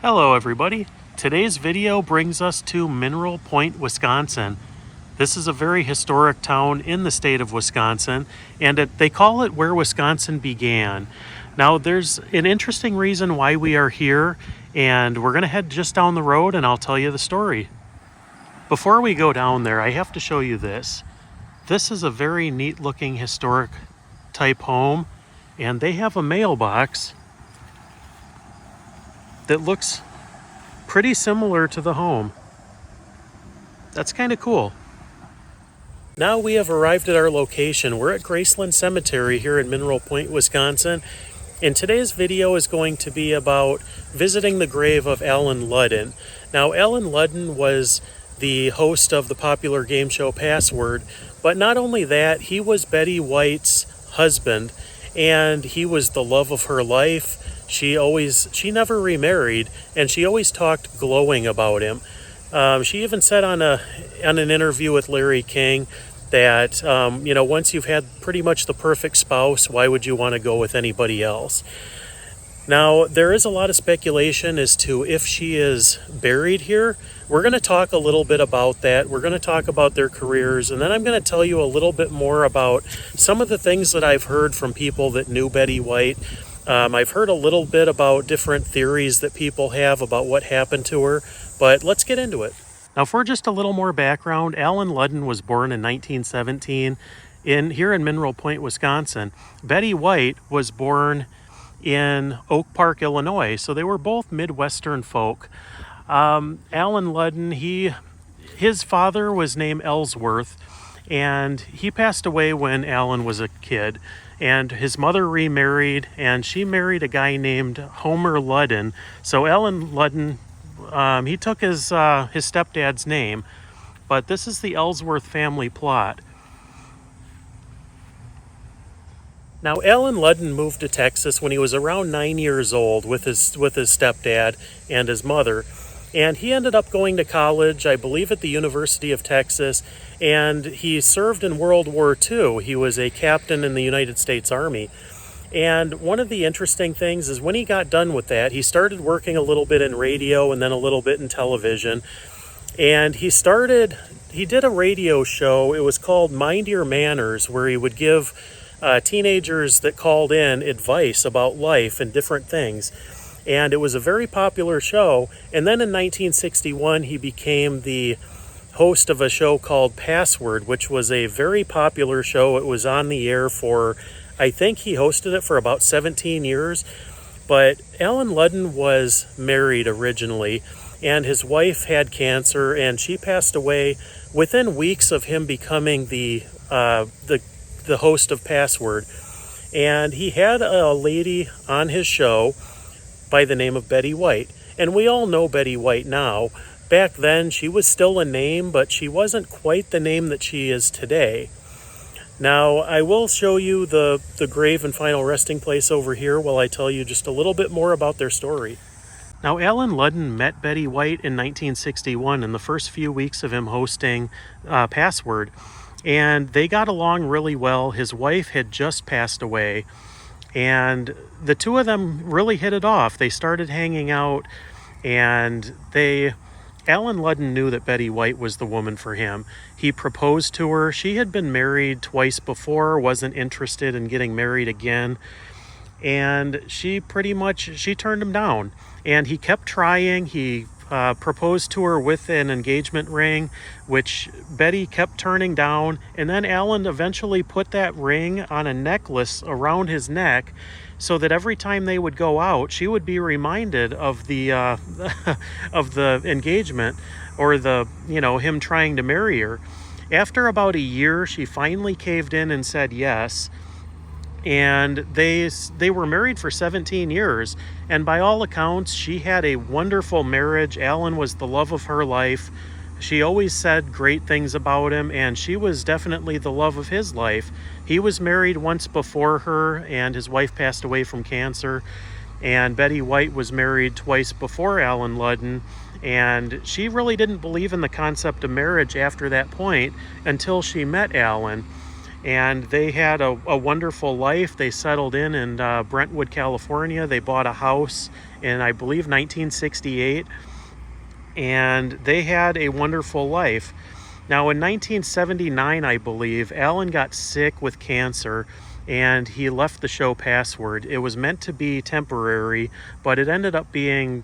Hello everybody. Today's video brings us to Mineral Point, Wisconsin. This is a very historic town in the state of Wisconsin, and they call it where Wisconsin began. Now there's an interesting reason why we are here, and we're going to head just down the road and I'll tell you the story. Before we go down there, I have to show you this. This is a very neat looking historic type home, and they have a mailbox that looks pretty similar to the home. That's kind of cool. Now we have arrived at our location. We're at Graceland Cemetery here in Mineral Point, Wisconsin. And today's video is going to be about visiting the grave of Allen Ludden. Now, Allen Ludden was the host of the popular game show Password, but not only that, he was Betty White's husband, and he was the love of her life. She never remarried, and she always talked glowing about him. She even said on an interview with Larry King that, once you've had pretty much the perfect spouse, why would you want to go with anybody else? Now, there is a lot of speculation as to if she is buried here. We're going to talk a little bit about that. We're going to talk about their careers, and then I'm going to tell you a little bit more about some of the things that I've heard from people that knew Betty White. I've heard a little bit about different theories that people have about what happened to her, but let's get into it. Now, for just a little more background, Allen Ludden was born in 1917 here in Mineral Point, Wisconsin. Betty White was born in Oak Park, Illinois, so they were both Midwestern folk. Allen Ludden, his father was named Ellsworth, and he passed away when Allen was a kid. And his mother remarried, and she married a guy named Homer Ludden. So Allen Ludden, he took his stepdad's name, but this is the Ellsworth family plot. Now, Allen Ludden moved to Texas when he was around 9 years old with his stepdad and his mother. And he ended up going to college, I believe at the University of Texas, and he served in World War II. He was a captain in the United States Army. And one of the interesting things is when he got done with that, he started working a little bit in radio and then a little bit in television. And he did a radio show. It was called Mind Your Manners, where he would give teenagers that called in advice about life and different things. And it was a very popular show. And then in 1961, he became the host of a show called Password, which was a very popular show. It was on the air for, I think he hosted it for about 17 years. But Allen Ludden was married originally, and his wife had cancer, and she passed away within weeks of him becoming the host of Password. And he had a lady on his show by the name of Betty White. And we all know Betty White now. Back then, she was still a name, but she wasn't quite the name that she is today. Now, I will show you the grave and final resting place over here while I tell you just a little bit more about their story. Now, Allen Ludden met Betty White in 1961 in the first few weeks of him hosting Password. And they got along really well. His wife had just passed away, and the two of them really hit it off. They started hanging out, and Allen Ludden knew that Betty White was the woman for him. He proposed to her. She had been married twice before, wasn't interested in getting married again, and she turned him down. And he kept trying. He proposed to her with an engagement ring, which Betty kept turning down. And then Allen eventually put that ring on a necklace around his neck so that every time they would go out, she would be reminded of the of the engagement, or him trying to marry her. After about a year, she finally caved in and said yes. And they were married for 17 years, and by all accounts, she had a wonderful marriage. Allen was the love of her life. She always said great things about him, and she was definitely the love of his life. He was married once before her, and his wife passed away from cancer. And Betty White was married twice before Allen Ludden, and she really didn't believe in the concept of marriage after that point until she met Allen. And they had a wonderful life. They settled in Brentwood, California. They bought a house in, I believe, 1968. And they had a wonderful life. Now, in 1979, I believe, Allen got sick with cancer and he left the show Password. It was meant to be temporary, but it ended up being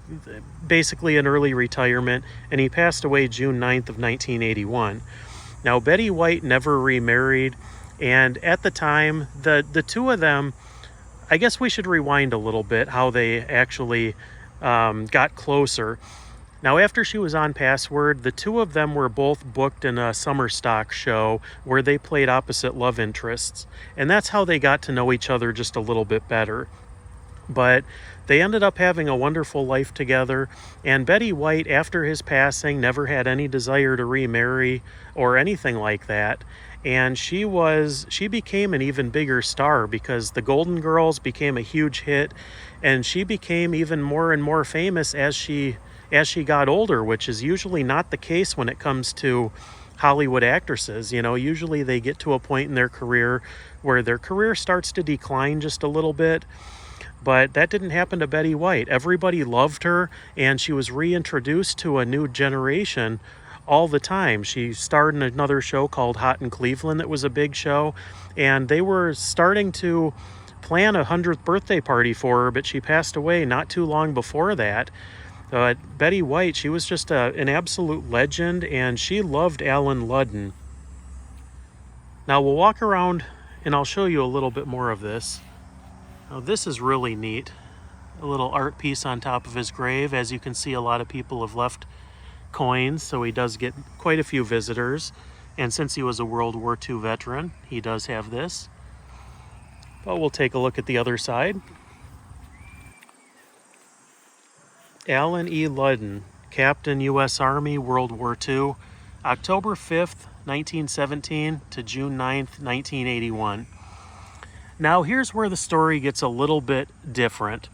basically an early retirement, and he passed away June 9th of 1981. Now, Betty White never remarried, and at the time, the two of them, I guess we should rewind a little bit how they actually got closer. Now, after she was on Password, the two of them were both booked in a summer stock show where they played opposite love interests. And that's how they got to know each other just a little bit better. But they ended up having a wonderful life together. And Betty White, after his passing, never had any desire to remarry or anything like that. And she became an even bigger star because the Golden Girls became a huge hit. And she became even more and more famous as she got older, which is usually not the case when it comes to Hollywood actresses. You know, usually they get to a point in their career where their career starts to decline just a little bit. But that didn't happen to Betty White. Everybody loved her, and she was reintroduced to a new generation all the time. She starred in another show called Hot in Cleveland that was a big show, and they were starting to plan a 100th birthday party for her, but she passed away not too long before that. Betty White, she was just an absolute legend, and she loved Allen Ludden. Now we'll walk around and I'll show you a little bit more of this. Now this is really neat. A little art piece on top of his grave. As you can see, a lot of people have left coins, so he does get quite a few visitors. And since he was a World War II veteran, he does have this. But we'll take a look at the other side. Allen E. Ludden, Captain U.S. Army, World War II, October 5th, 1917 to June 9th, 1981. Now here's where the story gets a little bit different.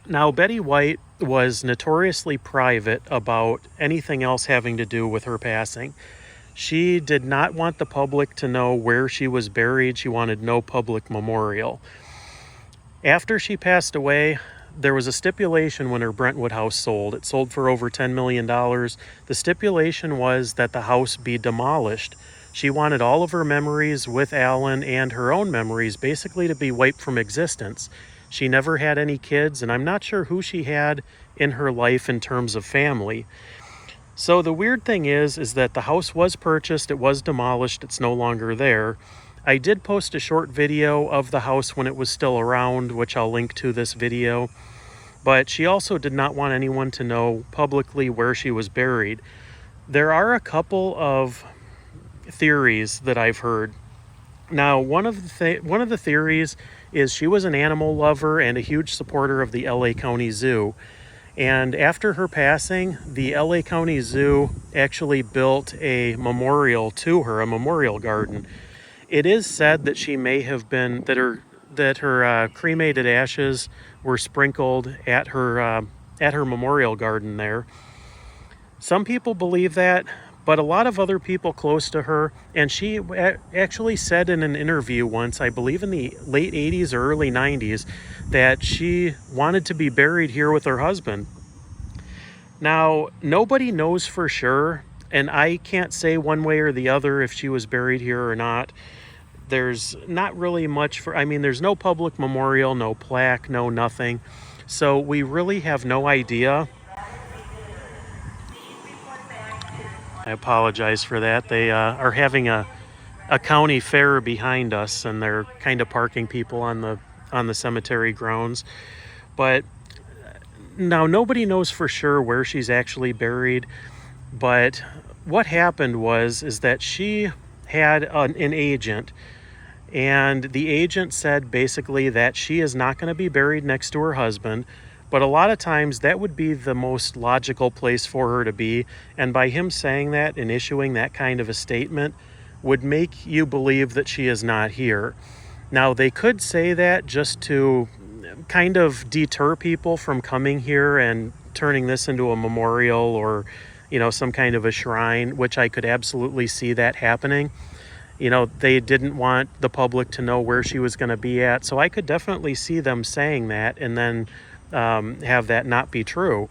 Now, Betty White was notoriously private about anything else having to do with her passing. She did not want the public to know where she was buried. She wanted no public memorial. After she passed away, there was a stipulation when her Brentwood house sold. It sold for over $10 million. The stipulation was that the house be demolished. She wanted all of her memories with Allen and her own memories basically to be wiped from existence. She never had any kids, and I'm not sure who she had in her life in terms of family. So the weird thing is that the house was purchased, it was demolished, it's no longer there. I did post a short video of the house when it was still around, which I'll link to this video. But she also did not want anyone to know publicly where she was buried. There are a couple of theories that I've heard. Now, one of the theories is she was an animal lover and a huge supporter of the LA County Zoo. And after her passing, the LA County Zoo actually built a memorial to her, a memorial garden. It is said that she may have been, that her cremated ashes were sprinkled at her memorial garden there. Some people believe that, but a lot of other people close to her, and she actually said in an interview once, I believe in the late 80s or early 90s, that she wanted to be buried here with her husband. Now, nobody knows for sure, and I can't say one way or the other if she was buried here or not. There's not really much there's no public memorial, no plaque, no nothing. So we really have no idea. I apologize for that. They are having a county fair behind us, and they're kind of parking people on the cemetery grounds. But now nobody knows for sure where she's actually buried. But what happened is that she had an agent, and the agent said basically that she is not going to be buried next to her husband. But a lot of times that would be the most logical place for her to be. And by him saying that and issuing that kind of a statement would make you believe that she is not here. Now, they could say that just to kind of deter people from coming here and turning this into a memorial or, some kind of a shrine, which I could absolutely see that happening. you know, they didn't want the public to know where she was going to be at. So I could definitely see them saying that and then have that not be true.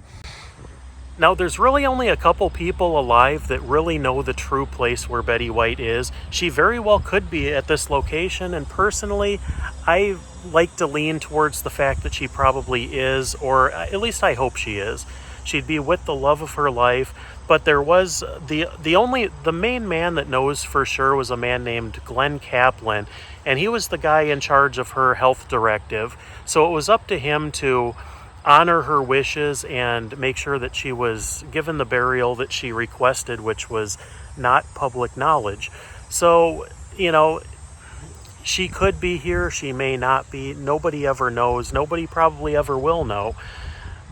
Now, there's really only a couple people alive that really know the true place where Betty White is. She very well could be at this location, and personally, I like to lean towards the fact that she probably is, or at least I hope she is. She'd be with the love of her life, but there was the main man that knows for sure was a man named Glenn Kaplan, and he was the guy in charge of her health directive. So it was up to him to honor her wishes and make sure that she was given the burial that she requested, which was not public knowledge. So, you know, she could be here, she may not be. Nobody ever knows. Nobody probably ever will know.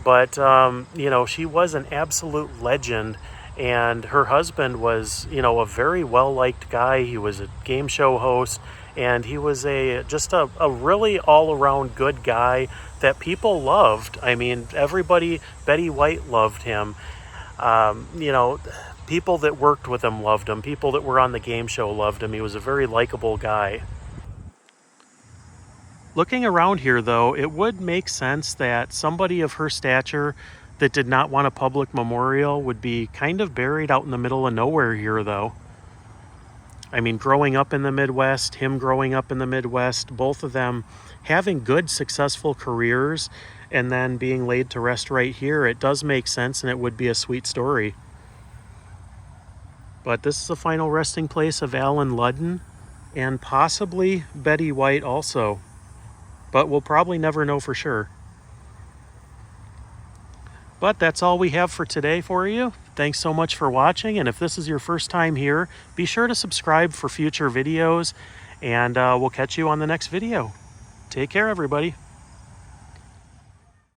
But, you know, she was an absolute legend. And her husband was, you know, a very well-liked guy. He was a game show host, and he was just a really all-around good guy that people loved. I mean, everybody, Betty White loved him. You know, people that worked with him loved him. People that were on the game show loved him. He was a very likable guy. Looking around here, though, it would make sense that somebody of her stature that did not want a public memorial would be kind of buried out in the middle of nowhere here, though. I mean, growing up in the Midwest, him growing up in the Midwest, both of them having good, successful careers and then being laid to rest right here, it does make sense, and it would be a sweet story. But this is the final resting place of Allen Ludden and possibly Betty White also. But we'll probably never know for sure. But that's all we have for today for you. Thanks so much for watching, and if this is your first time here, be sure to subscribe for future videos, and we'll catch you on the next video. Take care, everybody.